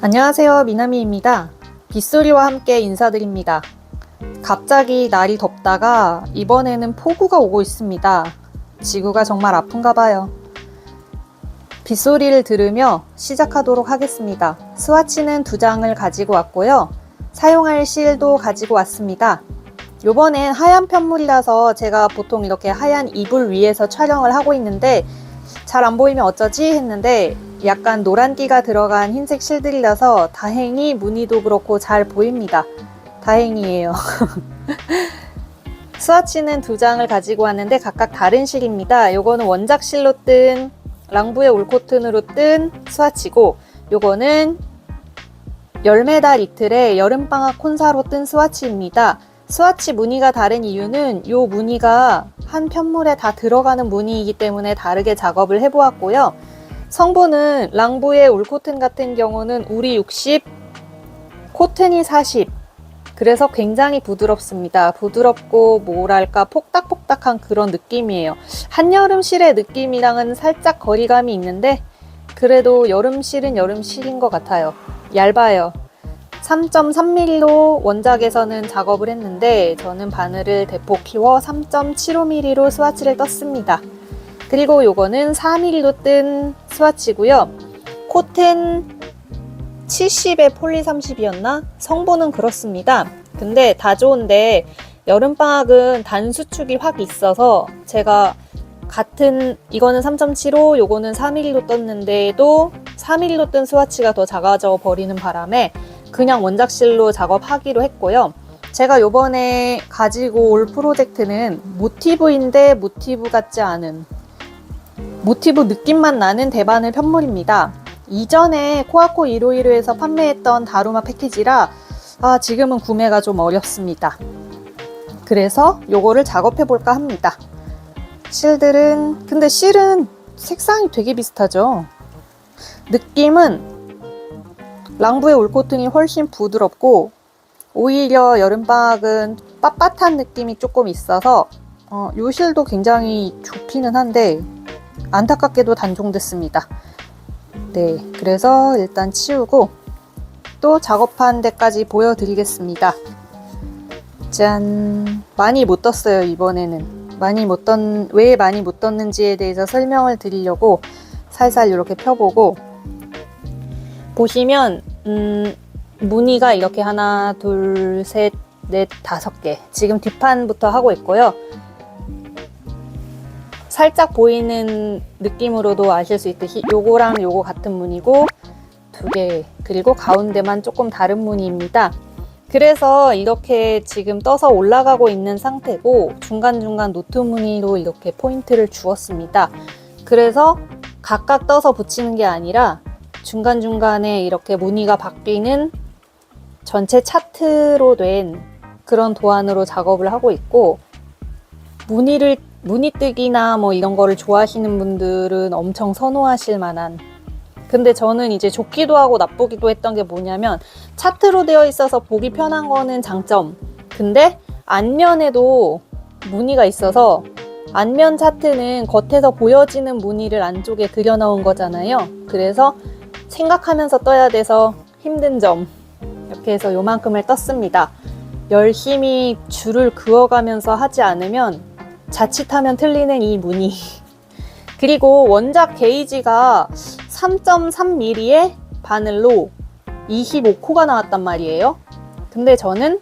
안녕하세요, 미나미입니다. 빗소리와 함께 인사드립니다. 갑자기 날이 덥다가 이번에는 폭우가 오고 있습니다. 지구가 정말 아픈가 봐요. 빗소리를 들으며 시작하도록 하겠습니다. 스와치는 2장을 가지고 왔고요. 사용할 실도 가지고 왔습니다. 요번엔 하얀 편물이라서 제가 보통 이렇게 하얀 이불 위에서 촬영을 하고 있는데 잘 안 보이면 어쩌지 했는데 약간 노란기가 들어간 흰색 실들이라서 다행히 무늬도 그렇고 잘 보입니다. 다행이에요. 스와치는 2장을 가지고 왔는데 각각 다른 실입니다. 요거는 원작 실로 뜬 랑부의 울코튼으로 뜬 스와치고, 요거는 열매달 이틀의 여름방학 콘사로 뜬 스와치입니다. 스와치 무늬가 다른 이유는 요 무늬가 한 편물에 다 들어가는 무늬이기 때문에 다르게 작업을 해보았고요. 성분은 랑부의 울코튼 같은 경우는 울이 60, 코튼이 40. 그래서 굉장히 부드럽습니다. 부드럽고 뭐랄까 폭닥폭닥한 그런 느낌이에요. 한여름 실의 느낌이랑은 살짝 거리감이 있는데 그래도 여름 실은 여름 실인 것 같아요. 얇아요. 3.3mm로 원작에서는 작업을 했는데 저는 바늘을 대폭 키워 3.75mm로 스와치를 떴습니다. 그리고 요거는 4mm로 뜬 스와치고요. 코튼 70에 폴리 30이었나? 성분은 그렇습니다. 근데 다 좋은데 여름방학은 단수축이 확 있어서 제가 같은 이거는 3.75, 요거는 4mm로 떴는데도 4mm로 뜬 스와치가 더 작아져 버리는 바람에 그냥 원작실로 작업하기로 했고요. 제가 요번에 가지고 올 프로젝트는 모티브인데 모티브 같지 않은, 모티브 느낌만 나는 대바늘 편물입니다. 이전에 코아코 151에서 판매했던 다루마 패키지라 지금은 구매가 좀 어렵습니다. 그래서 요거를 작업해 볼까 합니다. 근데 실은 색상이 되게 비슷하죠. 느낌은 랑부의 울코튼이 훨씬 부드럽고 오히려 여름방학은 빳빳한 느낌이 조금 있어서 요 실도 굉장히 좋기는 한데 안타깝게도 단종됐습니다. 네, 그래서 일단 치우고 또 작업한 데까지 보여드리겠습니다. 짠! 많이 못 떴어요, 이번에는. 왜 많이 못 떴는지에 대해서 설명을 드리려고 살살 이렇게 펴보고, 보시면 무늬가 이렇게 하나, 둘, 셋, 넷, 5개. 지금 뒷판부터 하고 있고요. 살짝 보이는 느낌으로도 아실 수 있듯이 요거랑 요거 같은 무늬고 2개, 그리고 가운데만 조금 다른 무늬입니다. 그래서 이렇게 지금 떠서 올라가고 있는 상태고 중간중간 노트 무늬로 이렇게 포인트를 주었습니다. 그래서 각각 떠서 붙이는 게 아니라 중간중간에 이렇게 무늬가 바뀌는 전체 차트로 된 그런 도안으로 작업을 하고 있고, 무늬뜨기나 뭐 이런 거를 좋아하시는 분들은 엄청 선호하실 만한, 근데 저는 이제 좋기도 하고 나쁘기도 했던 게 뭐냐면 차트로 되어 있어서 보기 편한 거는 장점, 근데 앞면에도 무늬가 있어서 앞면 차트는 겉에서 보여지는 무늬를 안쪽에 그려 넣은 거잖아요. 그래서 생각하면서 떠야 돼서 힘든 점, 이렇게 해서 요만큼을 떴습니다. 열심히 줄을 그어가면서 하지 않으면 자칫하면 틀리는 이 무늬. 그리고 원작 게이지가 3.3mm의 바늘로 25코가 나왔단 말이에요. 근데 저는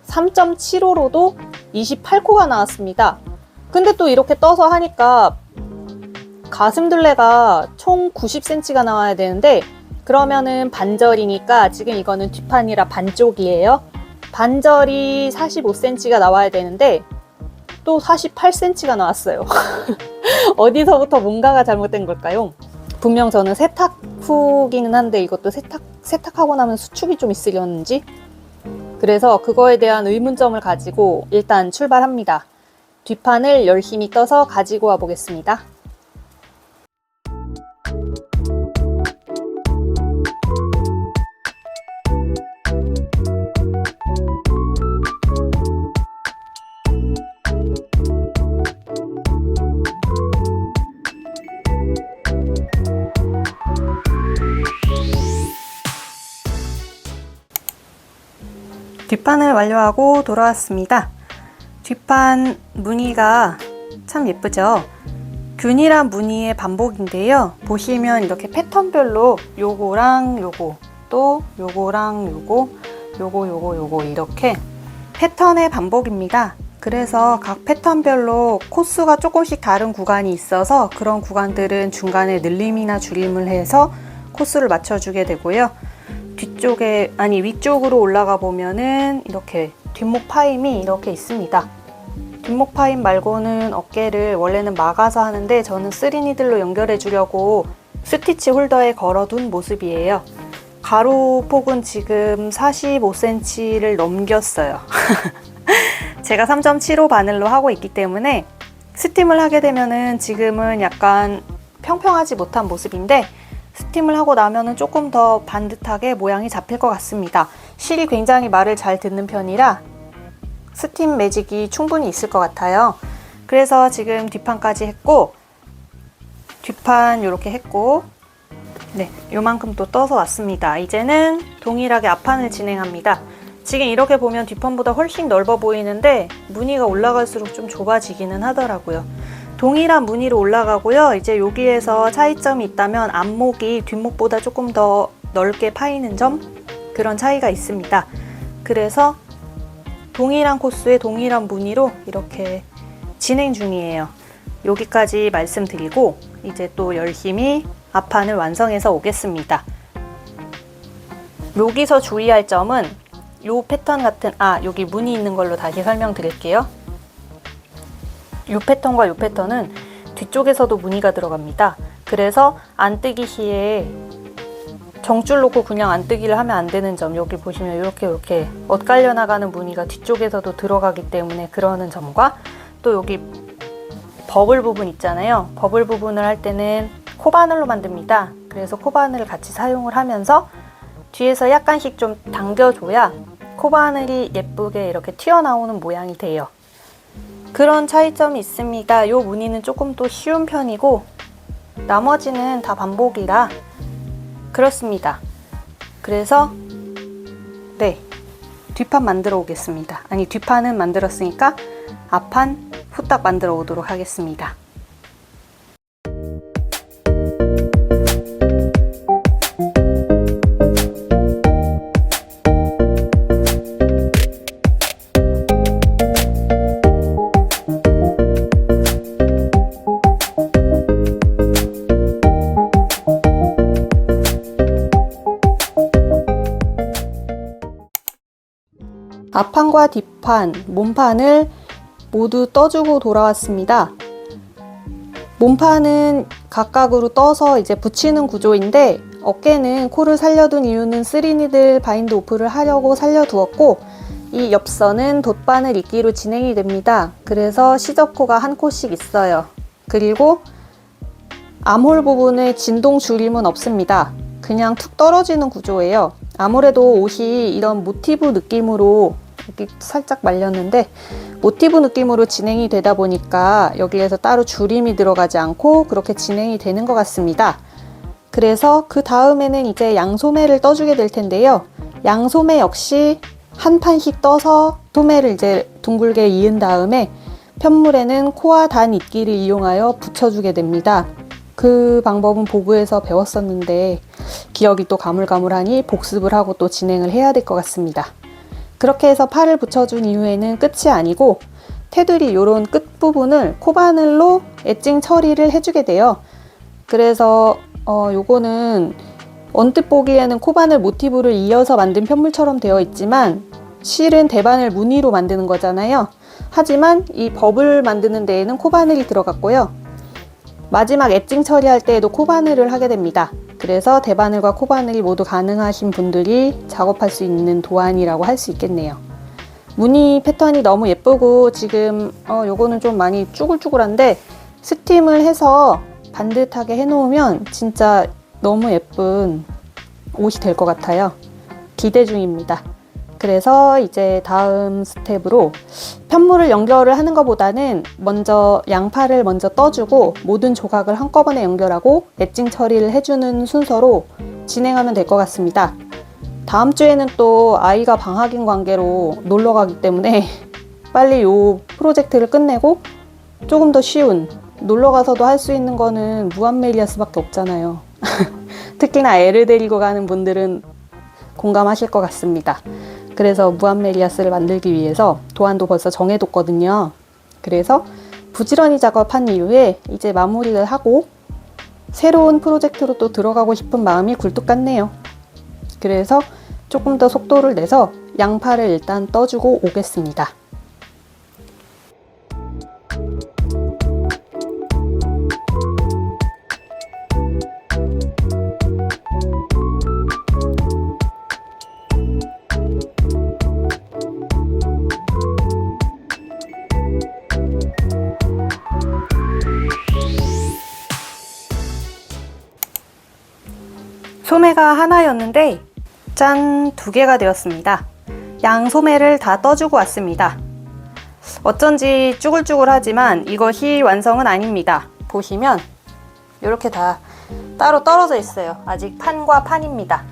3.75로도 28코가 나왔습니다. 근데 또 이렇게 떠서 하니까 가슴둘레가 총 90cm가 나와야 되는데 그러면은 반절이니까, 지금 이거는 뒷판이라 반쪽이에요. 반절이 45cm가 나와야 되는데 또 48cm가 나왔어요. 어디서부터 뭔가가 잘못된 걸까요? 분명 저는 세탁 후기는 한데 이것도 세탁하고 나면 수축이 좀 있으려는지, 그래서 그거에 대한 의문점을 가지고 일단 출발합니다. 뒷판을 열심히 떠서 가지고 와 보겠습니다. 뒷판을 완료하고 돌아왔습니다. 뒷판 무늬가 참 예쁘죠? 균일한 무늬의 반복인데요. 보시면 이렇게 패턴별로 요거랑 요거, 또 요거랑 요거 이렇게 패턴의 반복입니다. 그래서 각 패턴별로 코스가 조금씩 다른 구간이 있어서 그런 구간들은 중간에 늘림이나 줄임을 해서 코스를 맞춰주게 되고요. 위쪽으로 올라가 보면은 이렇게 뒷목 파임이 이렇게 있습니다. 뒷목 파임 말고는 어깨를 원래는 막아서 하는데 저는 3니들로 연결해 주려고 스티치 홀더에 걸어둔 모습이에요. 가로 폭은 지금 45cm를 넘겼어요. 제가 3.75 바늘로 하고 있기 때문에 스팀을 하게 되면은 지금은 약간 평평하지 못한 모습인데 스팀을 하고 나면은 조금 더 반듯하게 모양이 잡힐 것 같습니다. 실이 굉장히 말을 잘 듣는 편이라 스팀 매직이 충분히 있을 것 같아요. 그래서 지금 뒷판까지 했고, 뒷판 이렇게 했고, 네, 요만큼 또 떠서 왔습니다. 이제는 동일하게 앞판을 진행합니다. 지금 이렇게 보면 뒷판보다 훨씬 넓어 보이는데 무늬가 올라갈수록 좀 좁아지기는 하더라고요. 동일한 무늬로 올라가고요. 이제 여기에서 차이점이 있다면 앞목이 뒷목보다 조금 더 넓게 파이는 점, 그런 차이가 있습니다. 그래서 동일한 코스에 동일한 무늬로 이렇게 진행 중이에요. 여기까지 말씀드리고 이제 또 열심히 앞판을 완성해서 오겠습니다. 여기서 주의할 점은 요 패턴 같은, 여기 무늬 있는 걸로 다시 설명드릴게요. 요 패턴과 요 패턴은 뒤쪽에서도 무늬가 들어갑니다. 그래서 안뜨기 시에 정줄 놓고 그냥 안뜨기를 하면 안 되는 점, 여기 보시면 이렇게 엇갈려 나가는 무늬가 뒤쪽에서도 들어가기 때문에 그러는 점과, 또 여기 버블 부분 있잖아요. 버블 부분을 할 때는 코바늘로 만듭니다. 그래서 코바늘을 같이 사용을 하면서 뒤에서 약간씩 좀 당겨줘야 코바늘이 예쁘게 이렇게 튀어나오는 모양이 돼요. 그런 차이점이 있습니다. 이 무늬는 조금 더 쉬운 편이고 나머지는 다 반복이라 그렇습니다. 그래서 네, 뒷판 만들어 오겠습니다. 뒷판은 만들었으니까 앞판 후딱 만들어 오도록 하겠습니다. 앞판과 뒷판, 몸판을 모두 떠주고 돌아왔습니다. 몸판은 각각으로 떠서 이제 붙이는 구조인데 어깨는 코를 살려둔 이유는 3니들 바인드 오프를 하려고 살려두었고, 이 옆선은 돗바늘 이끼로 진행이 됩니다. 그래서 시접코가 한 코씩 있어요. 그리고 암홀 부분에 진동 줄임은 없습니다. 그냥 툭 떨어지는 구조예요. 아무래도 옷이 이런 모티브 느낌으로, 여기 살짝 말렸는데 모티브 느낌으로 진행이 되다 보니까 여기에서 따로 줄임이 들어가지 않고 그렇게 진행이 되는 것 같습니다. 그래서 그 다음에는 이제 양소매를 떠주게 될 텐데요. 양소매 역시 한 판씩 떠서 소매를 이제 둥글게 이은 다음에 편물에는 코와 단 이끼를 이용하여 붙여주게 됩니다. 그 방법은 보부에서 배웠었는데 기억이 또 가물가물하니 복습을 하고 또 진행을 해야 될 것 같습니다. 그렇게 해서 팔을 붙여준 이후에는 끝이 아니고 테두리 이런 끝부분을 코바늘로 엣징 처리를 해주게 돼요. 그래서 요거는 언뜻 보기에는 코바늘 모티브를 이어서 만든 편물처럼 되어 있지만 실은 대바늘 무늬로 만드는 거잖아요. 하지만 이 버블 만드는 데에는 코바늘이 들어갔고요. 마지막 엣징 처리할 때에도 코바늘을 하게 됩니다. 그래서 대바늘과 코바늘이 모두 가능하신 분들이 작업할 수 있는 도안이라고 할 수 있겠네요. 무늬 패턴이 너무 예쁘고 지금 요거는 좀 많이 쭈글쭈글한데 스팀을 해서 반듯하게 해놓으면 진짜 너무 예쁜 옷이 될 것 같아요. 기대 중입니다. 그래서 이제 다음 스텝으로 편물을 연결을 하는 것보다는 먼저 양팔을 먼저 떠주고 모든 조각을 한꺼번에 연결하고 엣징 처리를 해주는 순서로 진행하면 될 것 같습니다. 다음 주에는 또 아이가 방학인 관계로 놀러 가기 때문에 빨리 요 프로젝트를 끝내고 조금 더 쉬운, 놀러 가서도 할 수 있는 거는 무한메리아스밖에 없잖아요. 특히나 애를 데리고 가는 분들은 공감하실 것 같습니다. 그래서 무한메리아스를 만들기 위해서 도안도 벌써 정해뒀거든요. 그래서 부지런히 작업한 이후에 이제 마무리를 하고 새로운 프로젝트로 또 들어가고 싶은 마음이 굴뚝 같네요. 그래서 조금 더 속도를 내서 양파를 일단 떠주고 오겠습니다. 소매가 하나였는데 짠! 2개가 되었습니다. 양소매를 다 떠주고 왔습니다. 어쩐지 쭈글쭈글하지만 이것이 완성은 아닙니다. 보시면 이렇게 다 따로 떨어져 있어요. 아직 판과 판입니다.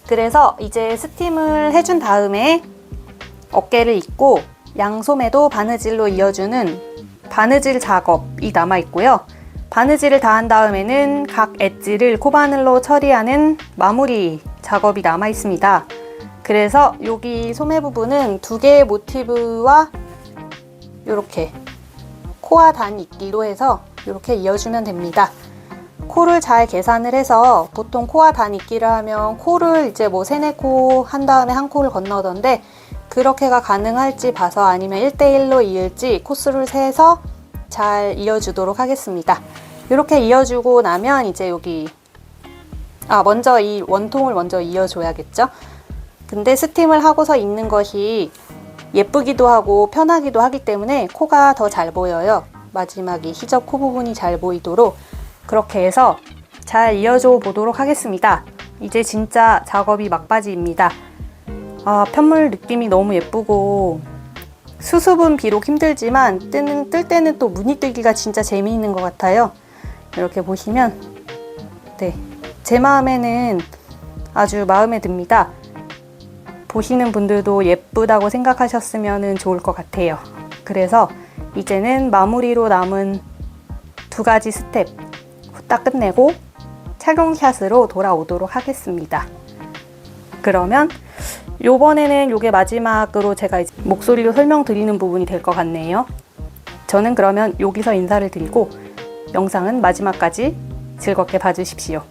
그래서 이제 스팀을 해준 다음에 어깨를 입고 양소매도 바느질로 이어주는 바느질 작업이 남아 있고요. 바느질을 다 한 다음에는 각 엣지를 코바늘로 처리하는 마무리 작업이 남아 있습니다. 그래서 여기 소매 부분은 2개의 모티브와 이렇게 코와 단 있기로 해서 이렇게 이어주면 됩니다. 코를 잘 계산을 해서 보통 코와 단 있기를 하면 코를 이제 뭐 3-4코 한 다음에 한 코를 건너던데 그렇게가 가능할지 봐서 아니면 1대1로 이을지 코수를 세서 잘 이어주도록 하겠습니다. 이렇게 이어주고 나면 이제 여기 먼저 이 원통을 먼저 이어줘야겠죠. 근데 스팀을 하고서 입는 것이 예쁘기도 하고 편하기도 하기 때문에 코가 더 잘 보여요. 마지막 이 희접 코 부분이 잘 보이도록 그렇게 해서 잘 이어줘 보도록 하겠습니다. 이제 진짜 작업이 막바지입니다. 편물 느낌이 너무 예쁘고 수습은 비록 힘들지만 뜰 때는 또 무늬 뜨기가 진짜 재미있는 것 같아요. 이렇게 보시면 네, 제 마음에는 아주 마음에 듭니다. 보시는 분들도 예쁘다고 생각하셨으면 좋을 것 같아요. 그래서 이제는 마무리로 남은 2가지 스텝 후딱 끝내고 착용샷으로 돌아오도록 하겠습니다. 그러면 요번에는 요게 마지막으로 제가 이제 목소리로 설명드리는 부분이 될 것 같네요. 저는 그러면 여기서 인사를 드리고 영상은 마지막까지 즐겁게 봐주십시오.